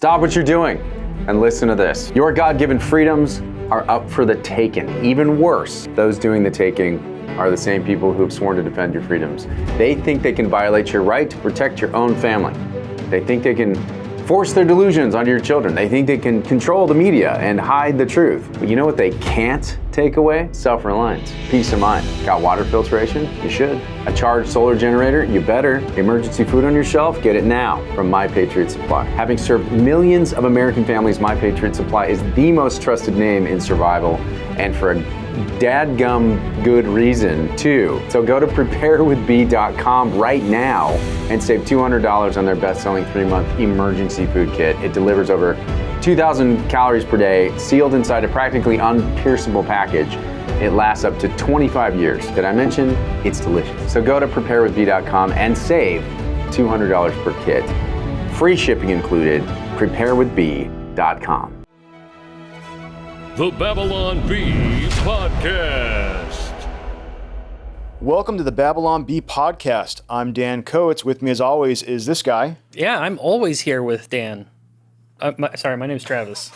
Stop what you're doing and listen to this. Your God-given freedoms are up for the taking. Even worse, those doing the taking are the same people who have sworn to defend your freedoms. They think they can violate your right to protect your own family. They think they can force their delusions onto your children. They think they can control the media and hide the truth. But you know what they can't take away? Self-reliance, peace of mind. Got water filtration? You should. A charged solar generator? You better. Emergency food on your shelf? Get it now from My Patriot Supply. Having served millions of American families, My Patriot Supply is the most trusted name in survival, and for a dadgum good reason too. So go to preparewithb.com right now and save $200 on their best-selling 3-month emergency food kit. It delivers over 2,000 calories per day, sealed inside a practically unpierceable package. It lasts up to 25 years. Did I mention it's delicious? So go to preparewithb.com and save $200 per kit. Free shipping included. preparewithb.com. The Babylon Bee Podcast. Welcome to the Babylon Bee Podcast. I'm Dan Coates. With me, as always, is this guy. Yeah, I'm always here with Dan. My name's Travis.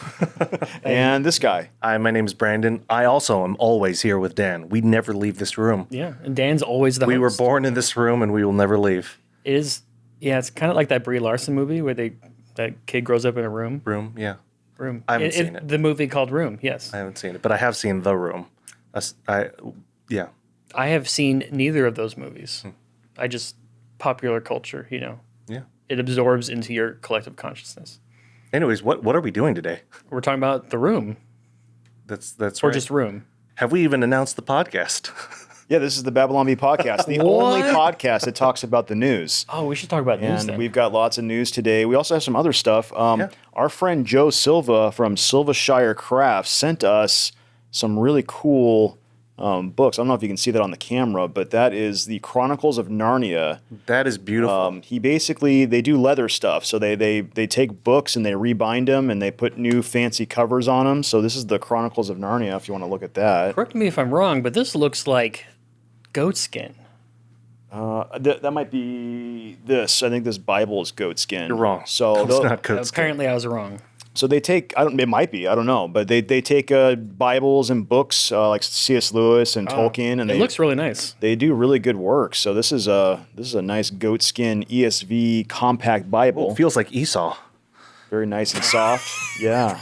And this guy. Hi, my name is Brandon. I also am always here with Dan. We never leave this room. Yeah, and Dan's always the host. We were born in this room, and we will never leave. It's kind of like that Brie Larson movie where that kid grows up in a room. Room, yeah. Room. I haven't seen it. The movie called Room, yes. I haven't seen it, but I have seen The Room. Yeah. I have seen neither of those movies. I just, popular culture, Yeah. It absorbs into your collective consciousness. Anyways, what are we doing today? We're talking about The Room. That's Or right. just Room. Have we even announced the podcast? Yeah, this is the Babylon Bee Podcast, the only podcast that talks about the news. Oh, we should talk about news And then. we've got lots of news today. We also have some other stuff. Our friend Joe Silva from Silvashire Crafts sent us some really cool books. I don't know if you can see that on the camera, but that is the Chronicles of Narnia. That is beautiful. They do leather stuff. So they take books and they rebind them and they put new fancy covers on them. So this is the Chronicles of Narnia, if you want to look at that. Correct me if I'm wrong, but this looks like goat skin. That might be this. I think this Bible is goat skin. You're wrong. So it's not goat skin. Apparently I was wrong. So they take, it might be, I don't know, but they take Bibles and books like C.S. Lewis and Tolkien, and It looks really nice. They do really good work. So this is a nice goatskin ESV compact Bible. It feels like Esau. Very nice and soft. Yeah.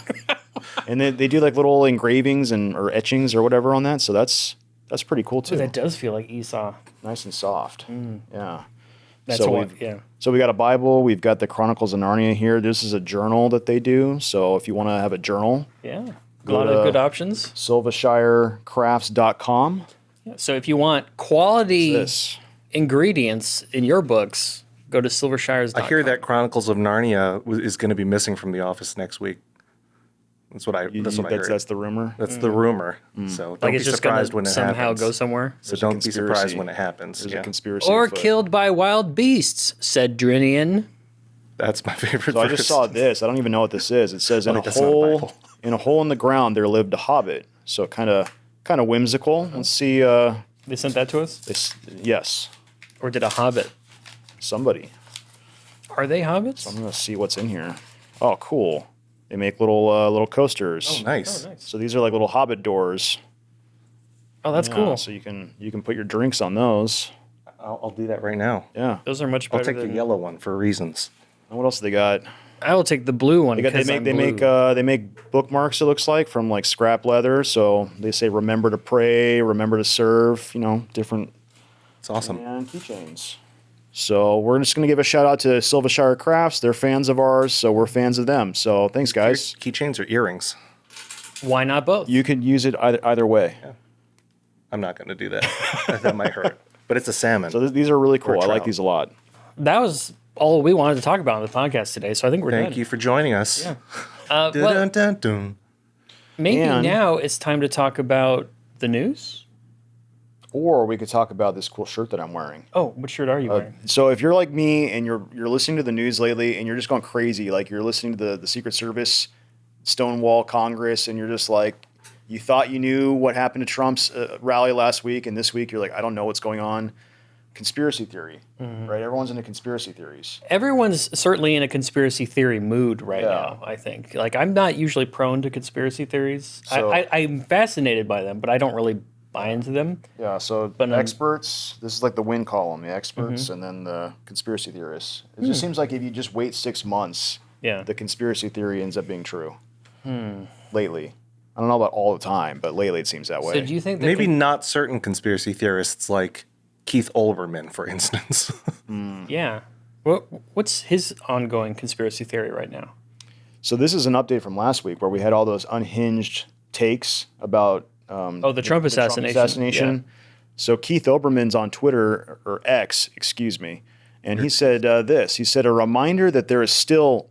And they do like little engravings or etchings or whatever on that. So that's pretty cool too. Ooh, that does feel like Esau. Nice and soft. Yeah. That's So what So we got a Bible. We've got the Chronicles of Narnia here. This is a journal that they do. So if you want to have a journal, Yeah. A lot of good options. silvashirecrafts.com. So if you want quality This. ingredients in your books, go to silvershires.com. I hear that Chronicles of Narnia is going to be missing from the office next week. That's what I heard. That's the rumor. That's the rumor. So don't Like be it's just going surprised when to it somehow happens. go somewhere. So don't be conspiracy. surprised when it happens. There's Yeah. a conspiracy. Or afoot. killed by wild beasts, said Drinian. That's my favorite So I verse. just saw this. I don't even know what this is. It says in a that's not a hole Bible. in the ground there lived a hobbit. So kind of whimsical. Let's see. They sent that to us? Yes, Or did a hobbit? somebody. Are they hobbits? I'm gonna see what's in here. Oh, cool. They make little coasters. Oh, nice. So these are like little hobbit doors. Oh, that's Yeah, cool. So you can put your drinks on those. I'll do that right now. Yeah. Those are much I'll better take the than... yellow one for reasons. And what else do they got? I will take the blue one They because I'm blue. make bookmarks. It looks like from like scrap leather. So they say remember to pray, remember to serve. Different It's awesome. and keychains. So we're just gonna give a shout out to Silvashire Crafts. They're fans of ours, so we're fans of them. So thanks, guys. Keychains or earrings? Why not both? You could use it either way. I'm not going to do that. That might hurt. But it's a salmon. So these are really cool. I like trout. these a lot. That was all we wanted to talk about on the podcast today, so I think we're done. Thank you for joining us. Yeah. Dun, Well, dun, dun, dun. maybe And- now it's time to talk about the news. Or we could talk about this cool shirt that I'm wearing. Oh, what shirt are you wearing? So if you're like me and you're listening to the news lately and you're just going crazy, like you're listening to the Secret Service Stonewall Congress and you're just like, you thought you knew what happened to Trump's rally last week, and this week you're like, I don't know what's going on. conspiracy theory, right? Everyone's into conspiracy theories. Everyone's certainly in a conspiracy theory mood right now, I think. Like, I'm not usually prone to conspiracy theories. So- I'm fascinated by them, but I don't really buy into them. Yeah, so experts, this is like the win column, the experts, and then the conspiracy theorists. It just seems like if you just wait 6 months, the conspiracy theory ends up being true. Lately. I don't know about all the time, but lately it seems that way. So do you think that Maybe not certain conspiracy theorists like Keith Olbermann, for instance. Yeah. What's his ongoing conspiracy theory right now? So this is an update from last week where we had all those unhinged takes about The Trump assassination. Yeah. So Keith Olbermann's on Twitter, or X, excuse me, and he said this. He said, a reminder that there is still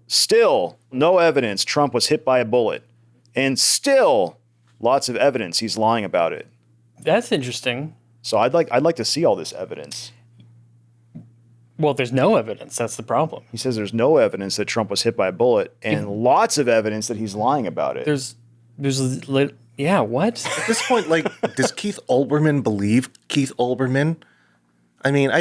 no evidence Trump was hit by a bullet, and still lots of evidence he's lying about it. That's interesting. So I'd like to see all this evidence. Well, there's no evidence. That's the problem. He says there's no evidence that Trump was hit by a bullet, and lots of evidence that he's lying about it. Yeah, what? At this point, like, does Keith Olbermann believe Keith Olbermann? I mean,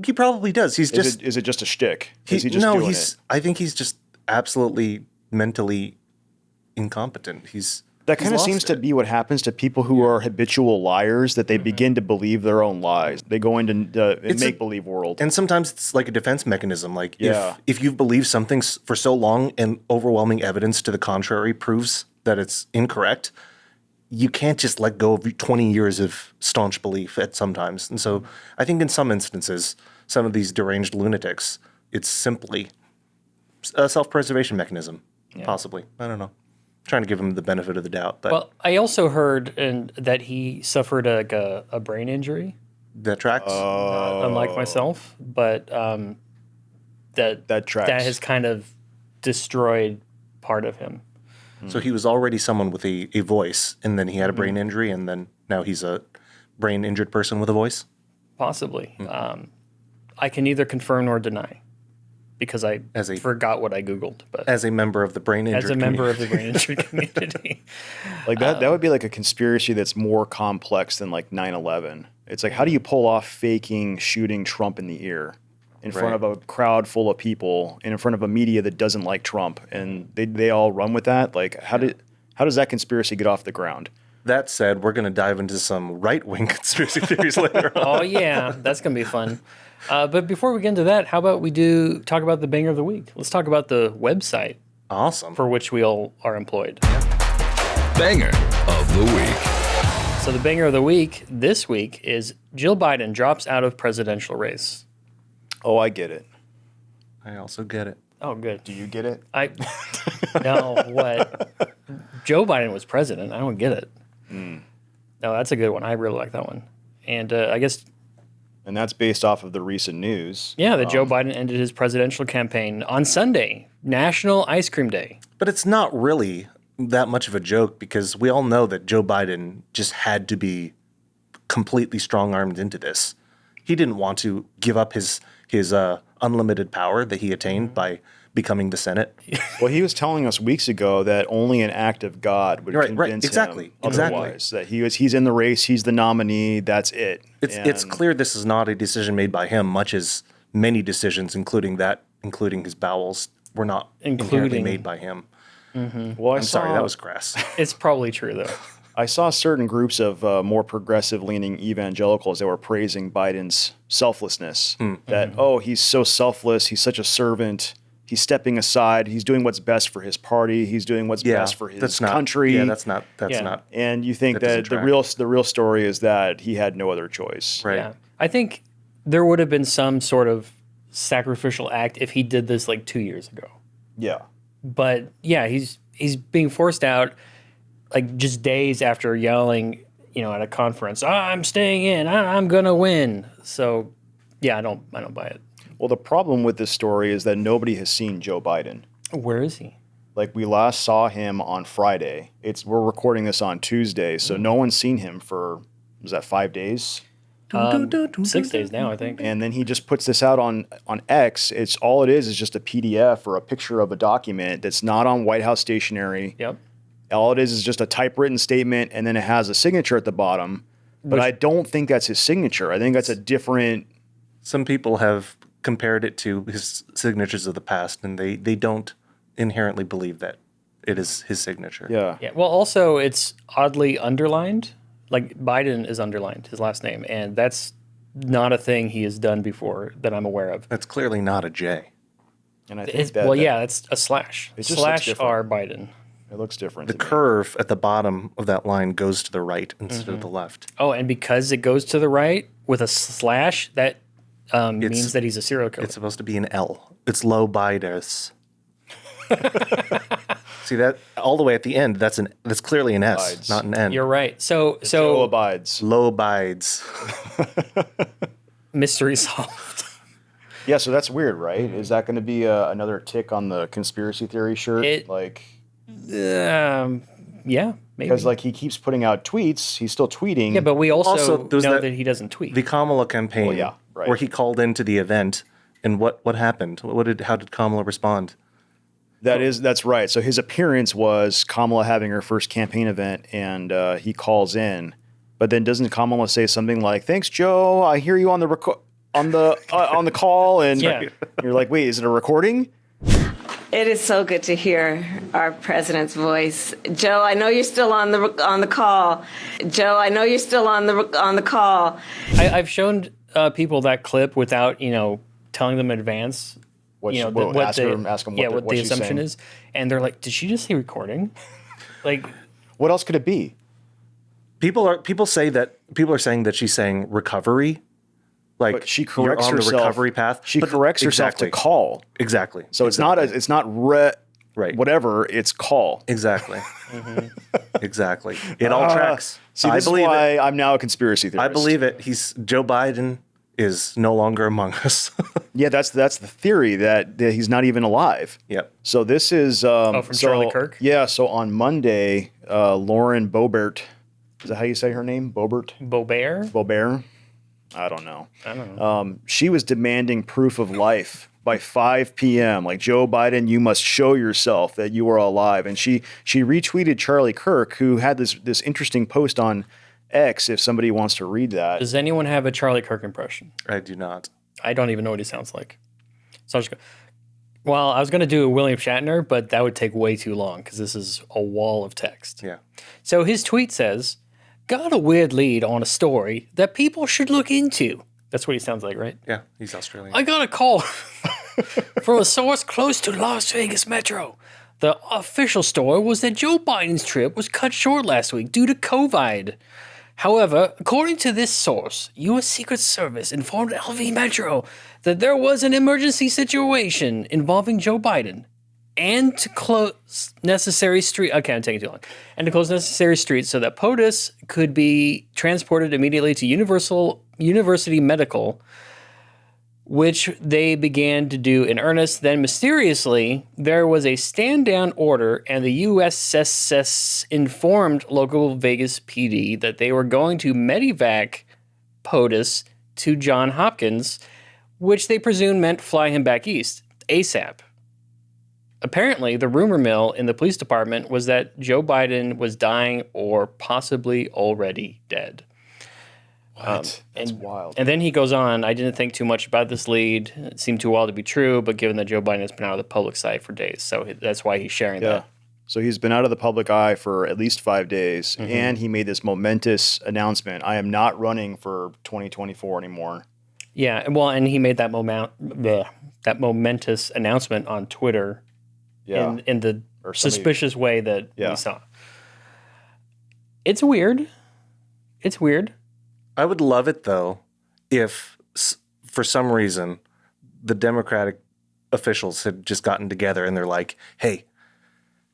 he probably does. He's just Is it just a shtick? Is he just doing it? I think he's just absolutely mentally incompetent. That kind of seems to be what happens to people who are habitual liars, that they begin to believe their own lies. They go into a make-believe world. And sometimes it's like a defense mechanism. Like, Yeah. if you've believed something for so long and overwhelming evidence to the contrary proves that it's incorrect, you can't just let go of 20 years of staunch belief at sometimes. And so I think in some instances, some of these deranged lunatics, it's simply a self-preservation mechanism, possibly. I don't know. Trying to give him the benefit of the doubt. But Well, I also heard that he suffered a brain injury, that tracks. unlike myself, but that tracks. That has kind of destroyed part of him. So he was already someone with a voice, and then he had a brain injury, and then now he's a brain-injured person with a voice? Possibly. I can neither confirm nor deny because I forgot what I Googled. But As a member of the brain-injured as a member of the brain injured community. Like that would be like a conspiracy that's more complex than like 9/11. It's like, how do you pull off faking shooting Trump in the ear in front of a crowd full of people and in front of a media that doesn't like Trump, and they all run with that? Like, how does that conspiracy get off the ground? That said, we're going to dive into some right-wing conspiracy theories later on. Oh, yeah. That's going to be fun. But before we get into that, how about we talk about the banger of the week? Let's talk about the website Awesome. for which we all are employed. Banger of the week. So the banger of the week this week is Jill Biden drops out of presidential race. Oh, I get it. I also get it. Oh, good. Do you get it? No, what? Joe Biden was president. I don't get it. No, that's a good one. I really like that one. And I guess... And that's based off of the recent news. Yeah, that Joe Biden ended his presidential campaign on Sunday, National Ice Cream Day. But it's not really that much of a joke because we all know that Joe Biden just had to be completely strong-armed into this. He didn't want to give up his unlimited power that he attained by becoming the Senate. Well, he was telling us weeks ago that only an act of God would convince him otherwise. That he's in the race, he's the nominee, that's it. It's clear this is not a decision made by him, much as many decisions, including his bowels, were not inherently made by him. Well, I'm sorry, that was crass. It's probably true, though. I saw certain groups of more progressive-leaning evangelicals that were praising Biden's selflessness. That, he's so selfless, he's such a servant, he's stepping aside, he's doing what's best for his party, he's doing what's best for his country. Yeah, that's not. And you think that the real story is that he had no other choice. Right. Yeah. I think there would have been some sort of sacrificial act if he did this like 2 years ago. Yeah. But yeah, he's being forced out like just days after yelling, at a conference, I'm staying in, I'm gonna win. So yeah, I don't buy it. Well, the problem with this story is that nobody has seen Joe Biden. Where is he? Like, we last saw him on Friday. We're recording this on Tuesday, so no one's seen him for, was that 5 days? 6 days now, I think. And then he just puts this out on X. All it is just a PDF or a picture of a document that's not on White House stationery. Yep. All it is just a typewritten statement, and then it has a signature at the bottom. But I don't think that's his signature. I think that's a different Some people have compared it to his signatures of the past, and they don't inherently believe that it is his signature. Yeah. Yeah. Well, also it's oddly underlined. Like Biden is underlined, his last name, and that's not a thing he has done before that I'm aware of. That's clearly not a J. And I think it's a slash. It just looks Slash different. R Biden. it looks different. The to me. curve at the bottom of that line goes to the right instead of the left. Oh, and because it goes to the right with a slash, that means that he's a serial killer. It's supposed to be an L. It's low bides. See that all the way at the end? That's clearly an S, Bides. not an N. You're right. So Joe abides. Low bides. mystery solved. Yeah, so that's weird, right? Is that going to be another tick on the conspiracy theory shirt? Yeah, maybe. Because he keeps putting out tweets, he's still tweeting. Yeah, but we also there's know that he doesn't tweet. The Kamala campaign, Well, yeah, right. where he called into the event, and what happened? How did Kamala respond? That's right. So his appearance was Kamala having her first campaign event, and he calls in. But then doesn't Kamala say something like, "Thanks, Joe. I hear you on the on the call," and Yeah. you're like, "Wait, is it a recording?" It is so good to hear our president's voice. Joe, I know you're still on the call. Joe, I know you're still on the call. I've shown people that clip without telling them in advance. Ask them what the assumption saying. is, and they're like, "Did she just say recording?" Like, What else could it be? People are saying that she's saying recovery, like But she you're corrects on herself. the recovery path. She corrects herself to call. Exactly. So it's not Right. whatever. It's call. Exactly. Exactly. It all tracks. See, I this is believe why it. I'm now a conspiracy theorist. I believe it. Joe Biden is no longer among us. Yeah, that's the theory that he's not even alive. Yep. So this is from Charlie Kirk? Yeah. So on Monday, Lauren Boebert, is that how you say her name? Boebert? Boebert. I don't know. She was demanding proof of life by 5 p.m. Like, Joe Biden, you must show yourself that you are alive. And she retweeted Charlie Kirk, who had this interesting post on X, if somebody wants to read that. Does anyone have a Charlie Kirk impression? I do not. I don't even know what he sounds like. So I was going to do a William Shatner, but that would take way too long because this is a wall of text. Yeah. So his tweet says, "Got a weird lead on a story that people should look into." That's what he sounds like, right? Yeah. He's Australian. I got a call from a source close to Las Vegas Metro. The official story was that Joe Biden's trip was cut short last week due to COVID. However, according to this source, U.S. Secret Service informed LV Metro that there was an emergency situation involving Joe Biden and to close necessary streets. Okay, I'm taking too long. And to close necessary streets so that POTUS could be transported immediately to University Medical, which they began to do in earnest. Then mysteriously, there was a stand-down order, and the USSS informed local Vegas PD that they were going to medevac POTUS to Johns Hopkins, which they presumed meant fly him back east, ASAP. Apparently, the rumor mill in the police department was that Joe Biden was dying or possibly already dead. What? That's wild. And then he goes on, "I didn't think too much about this lead. It seemed too wild to be true, but given that Joe Biden has been out of the public sight for days." So that's why he's sharing Yeah. that. So he's been out of the public eye for at least 5 days, and he made this momentous announcement: "I am not running for 2024 anymore." Yeah, well, and he made that momentous announcement on Twitter Yeah. in the Or somebody- suspicious way that Yeah. we saw. It's weird. It's weird. I would love it, though, if for some reason the Democratic officials had just gotten together and they're like, "Hey,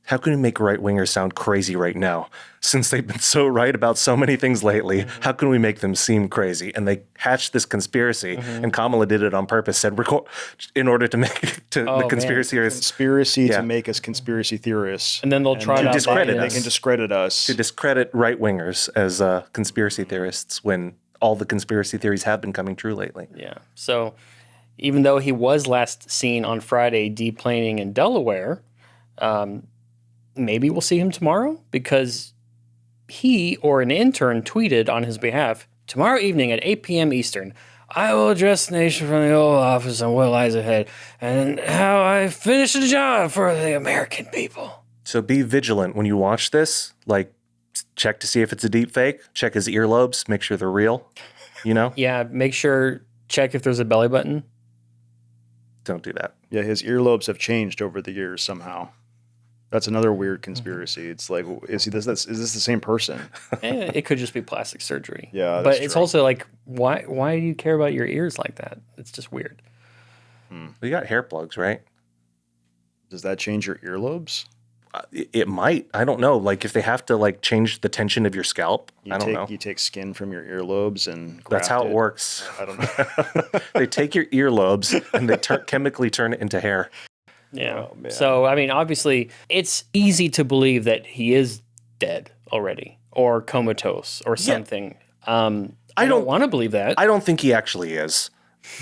how can we make right-wingers sound crazy right now? Since they've been so right about so many things lately, how can we make them seem crazy?" And they hatched this conspiracy, and Kamala did it on purpose, said, "Record," in order to make the conspiracy theorists Conspiracy Yeah. to make us conspiracy theorists. And then they'll try to to discredit They us. can discredit us. to discredit right-wingers as conspiracy theorists when all the conspiracy theories have been coming true lately. Yeah. So even though he was last seen on Friday deplaning in Delaware, maybe we'll see him tomorrow because he or an intern tweeted on his behalf, "Tomorrow evening at 8 p.m. Eastern, I will address the nation from the Oval Office on what lies ahead and how I finish the job for the American people. So be vigilant when you watch this. Like, check to see if it's a deep fake. Check his earlobes. Make sure they're real. You know? Yeah, make sure, check if there's a belly button. Don't do that. Yeah, his earlobes have changed over the years somehow. That's another weird conspiracy. It's like, is this the same person? It could just be plastic surgery. Yeah, but that's it's true. also like, why do you care about your ears like that? It's just weird. You got hair plugs, right? Does that change your earlobes? It might. I don't know. Like if they have to like change the tension of your scalp. I don't know. You take skin from your earlobes and That's graft how it works. I don't know. They take your earlobes and they chemically turn it into hair. Yeah. Oh, man. So, I mean, obviously, it's easy to believe that he is dead already or comatose or something. I don't want to believe that. I don't think he actually is.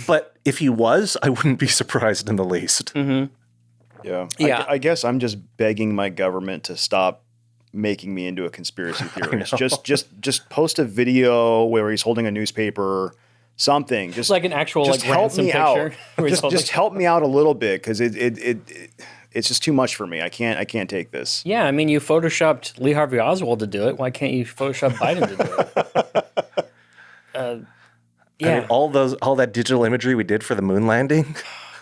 But if he was, I wouldn't be surprised in the least. Yeah. Yeah. I guess I'm just begging my government to stop making me into a conspiracy theorist. Just post a video where he's holding a newspaper, something. Just like an actual just like help ransom me picture. out. where he's holding- Just help me out a little bit because it's just too much for me. I can't take this. Yeah, I mean, you photoshopped Lee Harvey Oswald to do it. Why can't you Photoshop Biden to do it? Yeah. I mean, all that digital imagery we did for the moon landing.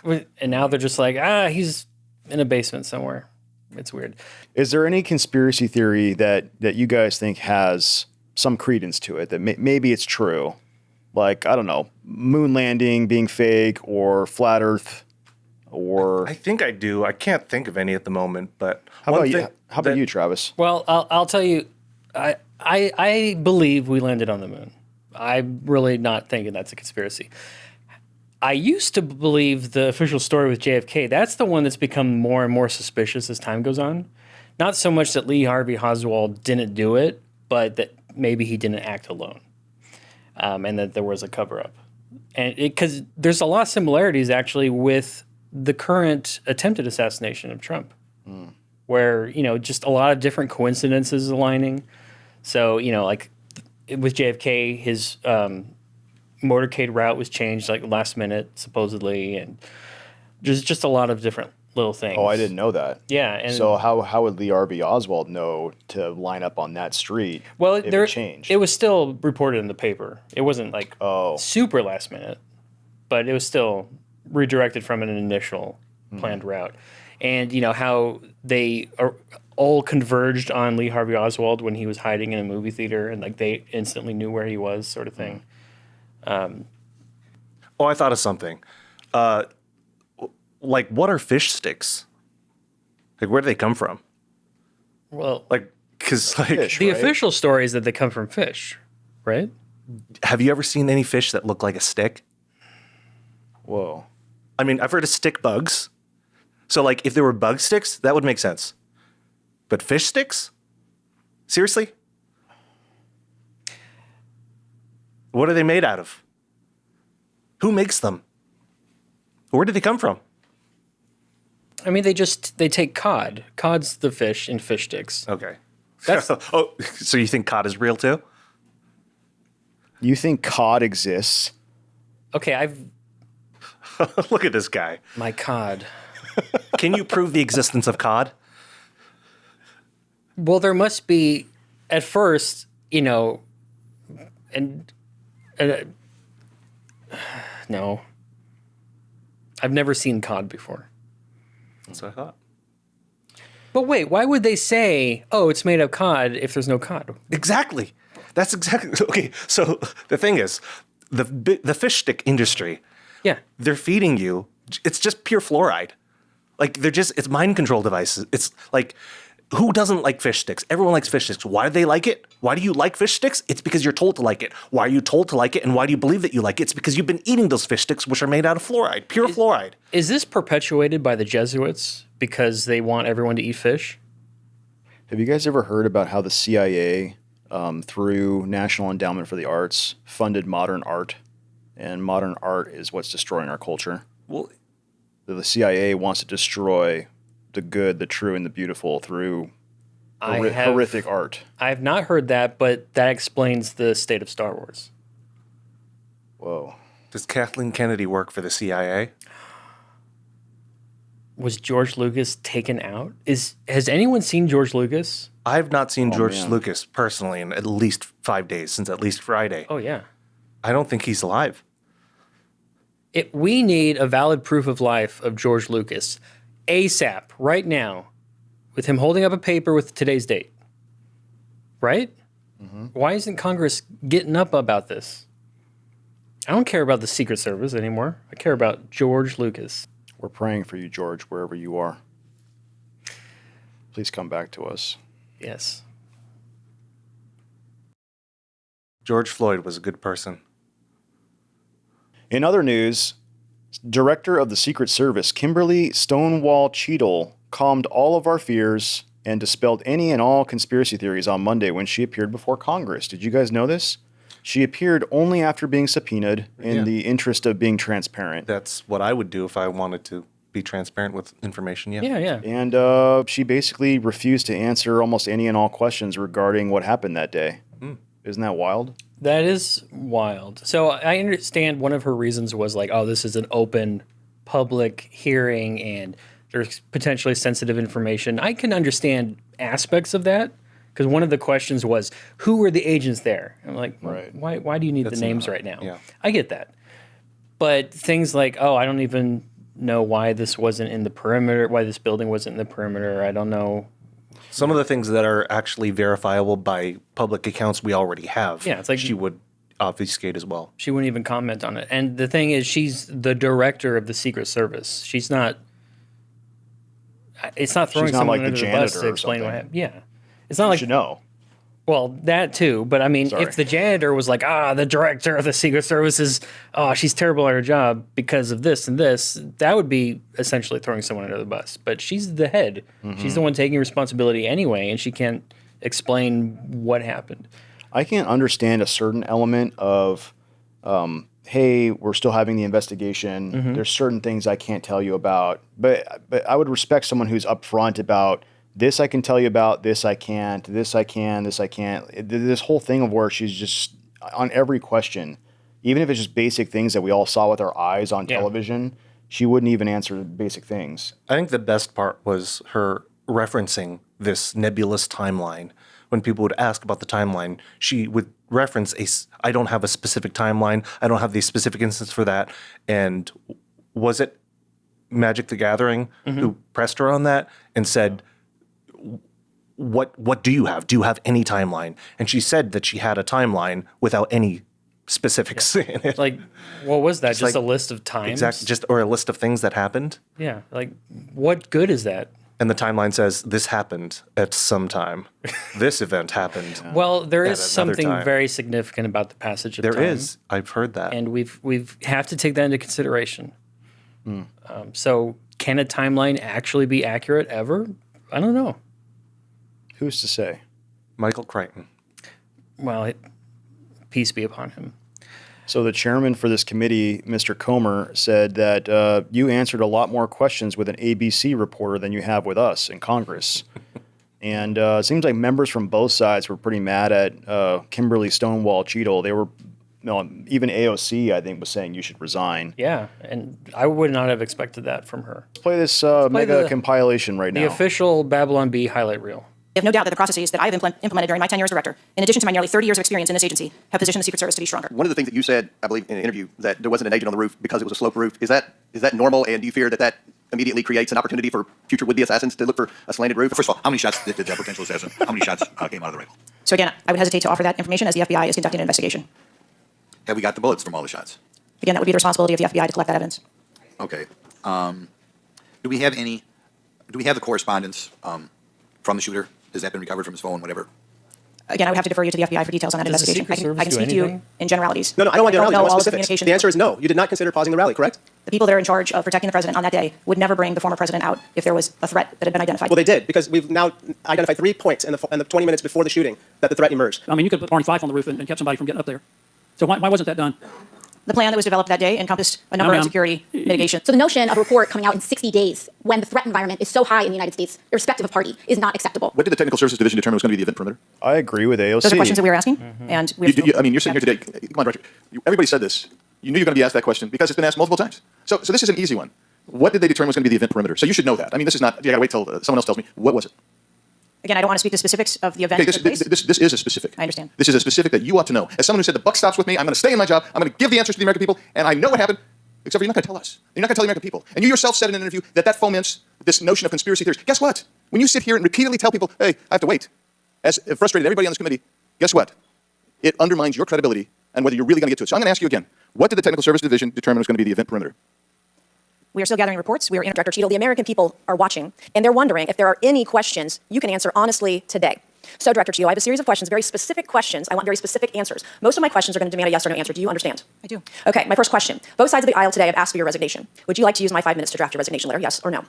And now they're just like, he's in a basement somewhere. It's weird. Is there any conspiracy theory that you guys think has some credence to it, that maybe it's true? Like, I don't know, moon landing being fake or flat Earth or... I think I do. I can't think of any at the moment, but How about you, Travis? Well, I'll tell you, I believe we landed on the moon. I'm really not thinking that's a conspiracy. I used to believe the official story with JFK. That's the one that's become more and more suspicious as time goes on. Not so much that Lee Harvey Oswald didn't do it, but that maybe he didn't act alone, and that there was a cover-up. And because there's a lot of similarities actually with the current attempted assassination of Trump, where just a lot of different coincidences aligning. So like with JFK, his motorcade route was changed like last minute supposedly, and there's just a lot of different little things. Oh, I didn't know that. Yeah, and So how would Lee Harvey Oswald know to line up on that street? well, if it changed. It was still reported in the paper. It wasn't like super last minute, but it was still redirected from an initial planned route. And how they are all converged on Lee Harvey Oswald when he was hiding in a movie theater, and like they instantly knew where he was, sort of thing. Oh, I thought of something. Like, what are fish sticks? Like, where do they come from? Well, Like, because like, Fish, the right? official story is that they come from fish, right? have you ever seen any fish that look like a stick? Whoa. I mean, I've heard of stick bugs. So, like, if there were bug sticks, that would make sense. But fish sticks? Seriously? What are they made out of? Who makes them? Where did they come from? I mean, they take cod. Cod's the fish in fish sticks. Okay. That's- Oh, so you think cod is real too? You think cod exists? Okay, Look at this guy. my cod. Can you prove the existence of cod? Well, there must be, at first, and no. I've never seen cod before. That's what I thought. But wait, why would they say, "Oh, it's made of cod" if there's no cod? Exactly. That's exactly okay. So the thing is, the fish stick industry, Yeah. they're feeding you. It's just pure fluoride. Like it's mind control devices. It's like, who doesn't like fish sticks? Everyone likes fish sticks. Why do they like it? Why do you like fish sticks? It's because you're told to like it. Why are you told to like it? And why do you believe that you like it? It's because you've been eating those fish sticks, which are made out of fluoride, pure fluoride. Is this perpetuated by the Jesuits because they want everyone to eat fish? Have you guys ever heard about how the CIA, through National Endowment for the Arts, funded modern art? And modern art is what's destroying our culture. Well, The CIA wants to destroy the good, the true, and the beautiful through horrific art. I have not heard that, but that explains the state of Star Wars. Whoa. Does Kathleen Kennedy work for the CIA? Was George Lucas taken out? Has anyone seen George Lucas? I've not seen George man. Lucas personally in at least 5 days, since at least Friday. Oh yeah. I don't think he's alive. We need a valid proof of life of George Lucas ASAP, right now, with him holding up a paper with today's date. Right? Why isn't Congress getting up about this? I don't care about the Secret Service anymore. I care about George Lucas. We're praying for you, George, wherever you are. Please come back to us. Yes. George Floyd was a good person. In other news, Director of the Secret Service, Kimberly Stonewall Cheadle, calmed all of our fears and dispelled any and all conspiracy theories on Monday when she appeared before Congress. Did you guys know this? She appeared only after being subpoenaed in the interest of being transparent. That's what I would do if I wanted to be transparent with information. Yeah. Yeah. And she basically refused to answer almost any and all questions regarding what happened that day. Isn't that wild? That is wild. So I understand one of her reasons was like, oh, this is an open public hearing and there's potentially sensitive information. I can understand aspects of that because one of the questions was, who were the agents there? I'm like, Right. why do you need That's the names not- right now? yeah. I get that. But things like, oh, I don't even know why this wasn't in the perimeter, why this building wasn't in the perimeter. I don't know. Some of the things that are actually verifiable by public accounts we already have. Yeah, it's like- she would obfuscate as well. She wouldn't even comment on it. And the thing is, she's the director of the Secret Service. She's not. It's not throwing She's not someone like the under the bus janitor to or explain what something. happened. Yeah, it's not You like should know. well that too. But I mean, Sorry. if the janitor was like, the director of the Secret Service is, she's terrible at her job because of this and this, that would be essentially throwing someone under the bus. But she's the head. She's the one taking responsibility anyway, and she can't explain what happened. I can't understand a certain element of, hey, we're still having the investigation. There's certain things I can't tell you about. But I would respect someone who's upfront about this I can tell you about, this I can't, this I can, this I can't. This whole thing of where she's just on every question, even if it's just basic things that we all saw with our eyes on television, she wouldn't even answer basic things. I think the best part was her referencing this nebulous timeline. When people would ask about the timeline, she would reference I don't have a specific timeline. I don't have the specific instance for that. And was it Magic the Gathering who pressed her on that and said, what do you have? Do you have any timeline? And she said that she had a timeline without any specifics in it. Like, what was that? Just like- a list of times? Exactly, or a list of things that happened. Yeah. Like, what good is that? And the timeline says this happened at some time. This event happened. Well, there At is another something time. very significant about the passage of There time. is. I've heard that. And we've have to take that into consideration. So can a timeline actually be accurate ever? I don't know. Who's to say? Michael Crichton. Well, peace be upon him. So the chairman for this committee, Mr. Comer, said that you answered a lot more questions with an ABC reporter than you have with us in Congress. And it seems like members from both sides were pretty mad at Kimberly Stonewall Cheadle. They were, even AOC, I think, was saying you should resign. Yeah, and I would not have expected that from her. Let's play this play mega the- compilation right The now. official Babylon Bee highlight reel. I have no doubt that the processes that I have implemented during my tenure as director, in addition to my nearly 30 years of experience in this agency, have positioned the Secret Service to be stronger. One of the things that you said, I believe, in an interview, that there wasn't an agent on the roof because it was a sloped roof. Is that normal? And do you fear that immediately creates an opportunity for future would-be assassins to look for a slanted roof? First of all, how many shots did that potential assassin, how many shots came out of the rifle? So again, I would hesitate to offer that information as the FBI is conducting an investigation. Have we got the bullets from all the shots? Again, that would be the responsibility of the FBI to collect that evidence. Okay. Do we have the correspondence from the shooter? Has that been recovered from his phone, whatever? Again, I would have to defer you to the FBI for details on that Does the investigation. Secret Service I can do speak to you anything? in generalities. No, I don't want know generalities. I want all of the specifics. communication. The answer is no. You did not consider pausing the rally, correct? The people that are in charge of protecting the president on that day would never bring the former president out if there was a threat that had been identified. Well, they did, because we've now identified 3 points in the 20 minutes before the shooting that the threat emerged. I mean, you could have put Barney Fife on the roof and kept somebody from getting up there. So why wasn't that done? The plan that was developed that day encompassed a number of security mitigations. So the notion of a report coming out in 60 days when the threat environment is so high in the United States, irrespective of party, is not acceptable. What did the Technical Services Division determine was going to be the event perimeter? I agree with AOC. Those are questions that we were asking, and we have I mean, you're sitting here today. Come on, Director. Everybody said this. You knew you were going to be asked that question because it's been asked multiple times. So this is an easy one. What did they determine was going to be the event perimeter? So you should know that. I mean, this is not, you got to wait till someone else tells me. What was it? Again, I don't want to speak to specifics of the event. Okay, this is a specific. I understand. This is a specific that you ought to know. As someone who said the buck stops with me, I'm going to stay in my job. I'm going to give the answers to the American people, and I know what happened. Except for you're not going to tell us. You're not going to tell the American people. And you yourself said in an interview that foments this notion of conspiracy theories. Guess what? When you sit here and repeatedly tell people, hey, I have to wait, as frustrated everybody on this committee, guess what? It undermines your credibility and whether you're really going to get to it. So I'm going to ask you again, what did the Technical Service Division determine was going to be the event perimeter? We are still gathering reports. We are in Director Cheadle. The American people are watching, and they're wondering if there are any questions you can answer honestly today. So, Director Cheadle, I have a series of questions, very specific questions. I want very specific answers. Most of my questions are going to demand a yes or no answer. Do you understand? I do. Okay, my first question. Both sides of the aisle today have asked for your resignation. Would you like to use my 5 minutes to draft your resignation letter, yes or no?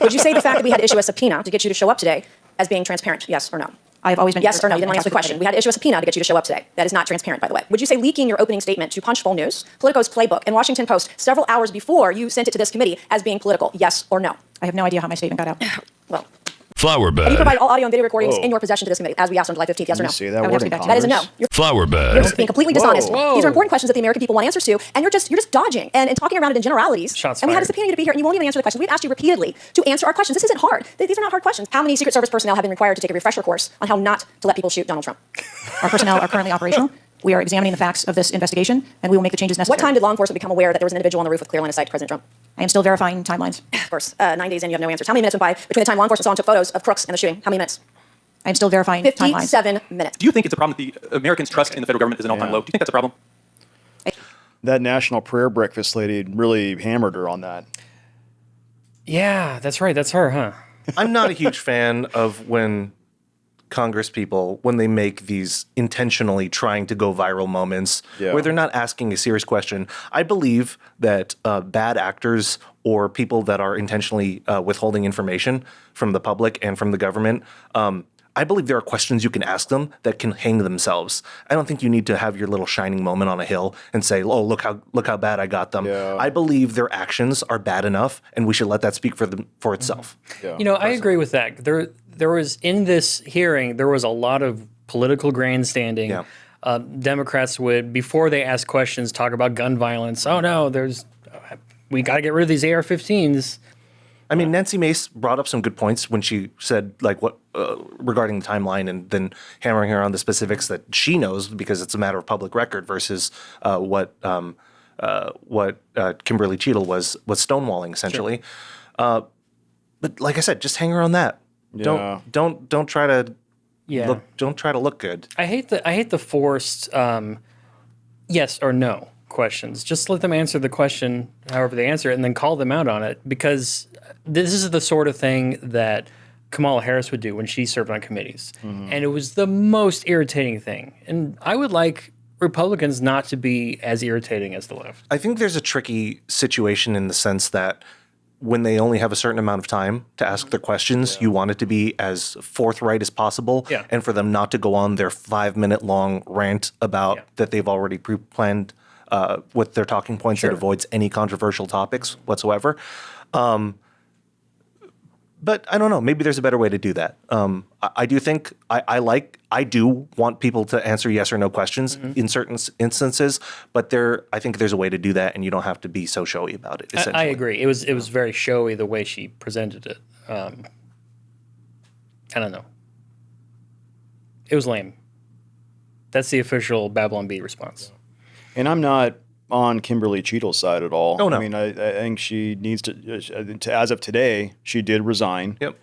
Would you say the fact that we had to issue a subpoena to get you to show up today as being transparent, yes or no? I have always been. Yes or no? You didn't want to answer the question. We had to issue a subpoena to get you to show up today. That is not transparent, by the way. Would you say leaking your opening statement to Punchbowl News, Politico's Playbook, and Washington Post several hours before you sent it to this committee as being political, yes or no? I have no idea how my statement got out. Well. Flower bed. Have you provided all audio and video recordings in your possession to this committee, as we asked on July 15th, yes or no? Say that word in That is a no. Congress. Flower bed. You're being completely dishonest. Whoa. These are important questions that the American people want answers to, and you're just dodging and talking around it in generalities. Shots and we had to fired. subpoena you to be here, and you won't even answer the questions. We've asked you repeatedly to answer our questions. This isn't hard. These are not hard questions. How many Secret Service personnel have been required to take a refresher course on how not to let people shoot Donald Trump? Our personnel are currently operational. We are examining the facts of this investigation, and we will make the changes necessary. What time did law enforcement become aware that there was an individual on the roof with clear line of sight to President Trump? I am still verifying timelines. Of course. 9 days in, you have no answers. How many minutes went by between the time law enforcement saw and took photos of crooks and the shooting? How many minutes? I am still verifying timelines. 57 minutes. Do you think it's a problem that the Americans' trust in the federal government is an all-time low? Do you think that's a problem? That National Prayer Breakfast lady really hammered her on that. Yeah, that's right. That's her, huh? I'm not a huge fan of when Congress people, when they make these intentionally trying to go viral moments where they're not asking a serious question. I believe that bad actors or people that are intentionally withholding information from the public and from the government, I believe there are questions you can ask them that can hang themselves. I don't think you need to have your little shining moment on a hill and say, "Oh, look how bad I got them." Yeah. I believe their actions are bad enough, and we should let that speak for itself. Yeah. You know, I agree with that. There was in this hearing, there was a lot of political grandstanding. Yeah. Democrats would, before they ask questions, talk about gun violence. Oh no, we got to get rid of these AR-15s. I mean, Nancy Mace brought up some good points when she said, like, what regarding the timeline, and then hammering her on the specifics that she knows because it's a matter of public record versus what Kimberly Cheadle was stonewalling essentially. Sure. But like I said, just hang her on that. Yeah. Don't try to look good. I hate the forced yes or no questions. Just let them answer the question however they answer it, and then call them out on it, because this is the sort of thing that Kamala Harris would do when she served on committees. Mm-hmm. And it was the most irritating thing. And I would like Republicans not to be as irritating as the left. I think there's a tricky situation in the sense that when they only have a certain amount of time to ask their questions, you want it to be as forthright as possible, and for them not to go on their 5-minute long rant about that they've already pre-planned with their talking points that avoids any controversial topics whatsoever. But I don't know. Maybe there's a better way to do that. I do think I do want people to answer yes or no questions in certain instances, but I think there's a way to do that, and you don't have to be so showy about it. I agree. It was very showy the way she presented it. I don't know. It was lame. That's the official Babylon Bee response. And I'm not on Kimberly Cheadle's side at all. Oh, no. I mean, I think she needs to, as of today, she did resign. Yep.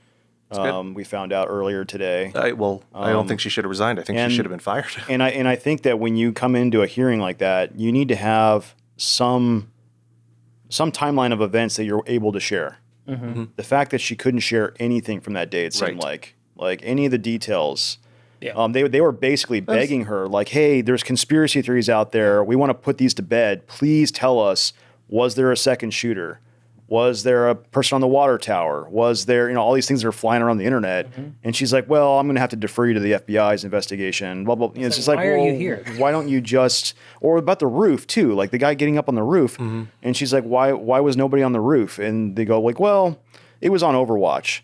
We found out earlier today. I don't think she should have resigned. I think she should have been fired. And I think that when you come into a hearing like that, you need to have some timeline of events that you're able to share. Mm-hmm. The fact that she couldn't share anything from that day, it seemed like any of the details. Yeah. They were basically begging her, like, hey, there's conspiracy theories out there. We want to put these to bed. Please tell us, was there a second shooter? Was there a person on the water tower? Was there, all these things that are flying around the internet? Mm-hmm. And she's like, well, I'm going to have to defer you to the FBI's investigation. Blah, blah. It's just like, why are you here? Why don't you just, or about the roof too, like the guy getting up on the roof. Mm-hmm. And she's like, why was nobody on the roof? And they go like, well, it was on Overwatch.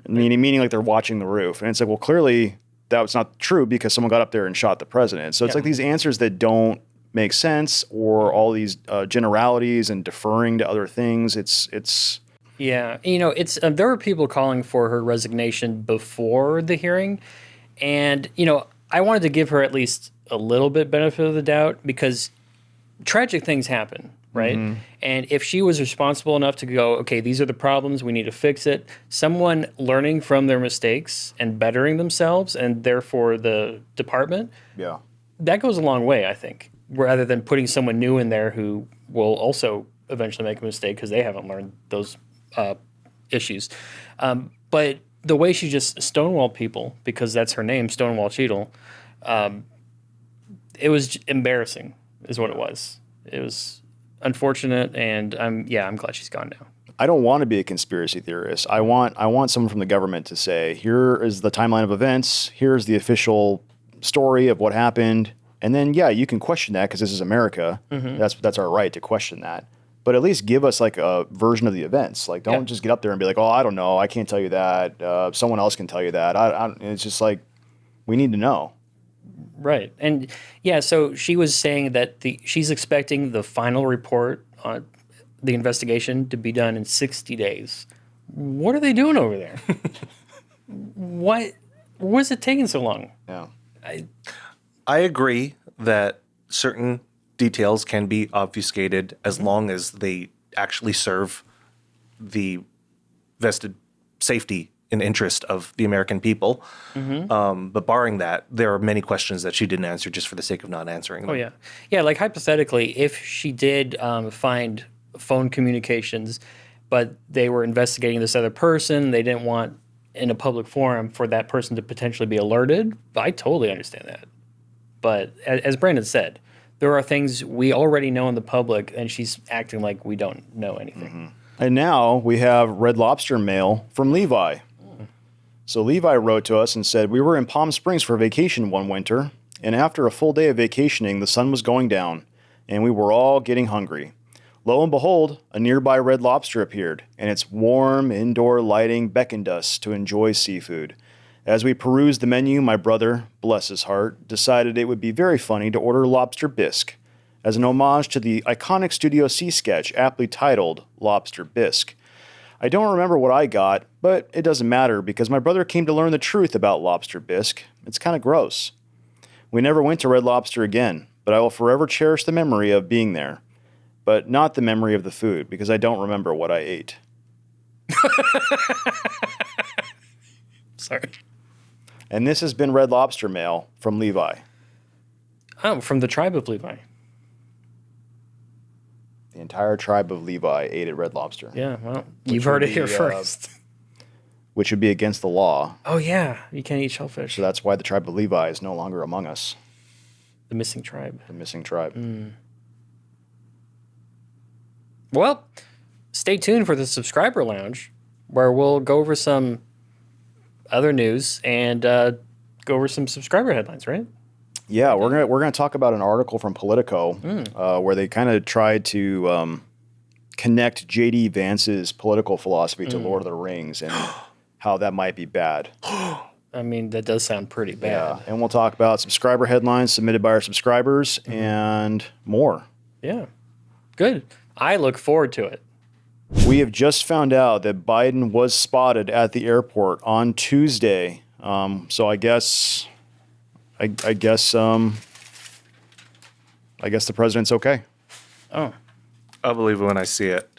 Meaning like they're watching the roof. And it's like, well, clearly that was not true because someone got up there and shot the president. So it's like these answers that don't make sense, or all these generalities and deferring to other things. It's Yeah, it's there were people calling for her resignation before the hearing, and I wanted to give her at least a little bit benefit of the doubt because tragic things happen, right? Mm-hmm. And if she was responsible enough to go, okay, these are the problems, we need to fix it. Someone learning from their mistakes and bettering themselves, and therefore the department, that goes a long way, I think, rather than putting someone new in there who will also eventually make a mistake because they haven't learned those issues. But the way she just stonewalled people, because that's her name, Stonewall Cheadle, it was embarrassing is what it was. It was unfortunate, and I'm glad she's gone now. I don't want to be a conspiracy theorist. I want someone from the government to say, here is the timeline of events, here's the official story of what happened, and then you can question that because this is America. Mm-hmm. That's our right to question that. But at least give us like a version of the events. Like, don't just get up there and be like, oh, I don't know, I can't tell you that. Someone else can tell you that. It's just like, we need to know. Right. And so she was saying that she's expecting the final report on the investigation to be done in 60 days. What are they doing over there? What's it taking so long? Yeah. I agree that certain details can be obfuscated as long as they actually serve the vested safety and interest of the American people. Mm-hmm. But barring that, there are many questions that she didn't answer just for the sake of not answering them. Oh, yeah. Yeah, like hypothetically, if she did find phone communications, but they were investigating this other person, they didn't want in a public forum for that person to potentially be alerted, I totally understand that. But as Brandon said, there are things we already know in the public, and she's acting like we don't know anything. Mm-hmm. And now we have Red Lobster mail from Levi. So Levi wrote to us and said, we were in Palm Springs for vacation one winter, and after a full day of vacationing, the sun was going down, and we were all getting hungry. Lo and behold, a nearby Red Lobster appeared, and its warm indoor lighting beckoned us to enjoy seafood. As we perused the menu, my brother, bless his heart, decided it would be very funny to order lobster bisque, as an homage to the iconic Studio C sketch aptly titled Lobster Bisque. I don't remember what I got, but it doesn't matter because my brother came to learn the truth about lobster bisque. It's kind of gross. We never went to Red Lobster again, but I will forever cherish the memory of being there. But not the memory of the food, because I don't remember what I ate. Sorry. And this has been Red Lobster mail from Levi. Oh, from the tribe of Levi. The entire tribe of Levi ate at Red Lobster. Yeah, well, you've heard it here first. Which would be against the law. Oh, yeah. You can't eat shellfish. So that's why the tribe of Levi is no longer among us. The missing tribe. The missing tribe. Well, stay tuned for the Subscriber Lounge, where we'll go over some other news and go over some subscriber headlines, right? Yeah, we're gonna talk about an article from Politico where they kind of tried to connect J.D. Vance's political philosophy to Lord of the Rings and how that might be bad. I mean, that does sound pretty bad. Yeah, and we'll talk about subscriber headlines submitted by our subscribers and more. Yeah, good. I look forward to it. We have just found out that Biden was spotted at the airport on Tuesday. So I guess the president's okay. Oh, I'll believe it when I see it.